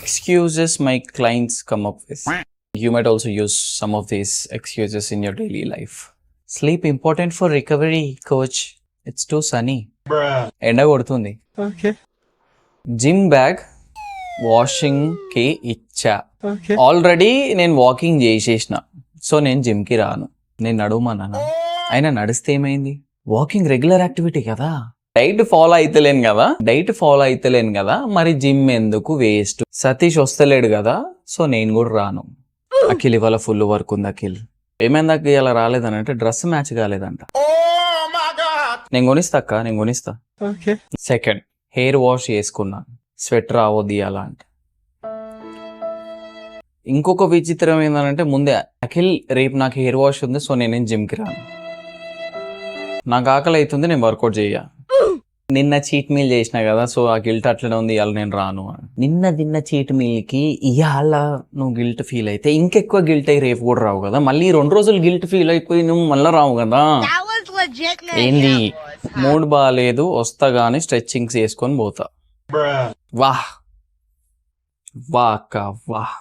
excuses my clients come up with. You might also use some of these excuses in your daily life. Sleep important for recovery, coach. It's too sunny. ఎండ కొడుతుంది. Okay. Gym bag washing కి ఇచ్చా. Okay. Already నేను walking చేసేసిన, so నేను gym కి రాను. నేను నడుమన్నాను, అయినా నడిస్తే ఏమైంది? వాకింగ్ రెగ్యులర్ యాక్టివిటీ కదా. డైట్ ఫాలో అయితలేను కదా, మరి జిమ్ ఎందుకు వేస్ట్? సతీష్ వస్తలేడు కదా, సో నేను కూడా రాను. అఖిల్ ఇవాళ ఫుల్ వర్క్ ఉంది. అఖిల్ ఏమైంది అక్క ఇలా రాలేదని అంటే డ్రెస్ మ్యాచ్ కాలేదంట. నేను కొనిస్తా. Okay. సెకండ్, హెయిర్ వాష్ చేసుకున్నాను, స్వెట్ రావద్దు అలా అంటే. ఇంకొక విచిత్రం ఏంటంటే ముందే అఖిల్ రేపు నాకు హెయిర్ వాష్ ఉంది, సో నేనేం జిమ్కి రాను. నాకు ఆకలి అవుతుంది, నేను వర్కౌట్ చేయ. నిన్న చీట్ మీల్ చేసిన కదా, సో ఆ గిల్ట్ అట్లనే ఉంది, ఇవాళ నేను రాను. నిన్న తిన్న చీట్ మీల్కి ఇవాళ నువ్వు గిల్ట్ ఫీల్ అయితే ఇంకెక్కువ గిల్ట్ అయ్యి రేపు కూడా రావు కదా. మళ్ళీ 2 రోజులు గిల్ట్ ఫీల్ అయిపోయి నువ్వు మళ్ళీ రావు కదా. ఏంది మూడ్ బాగాలేదు, వస్తా గానీ స్ట్రెచ్చింగ్స్ చేసుకొని పోతా. వాహ్ అక్క వాహ్.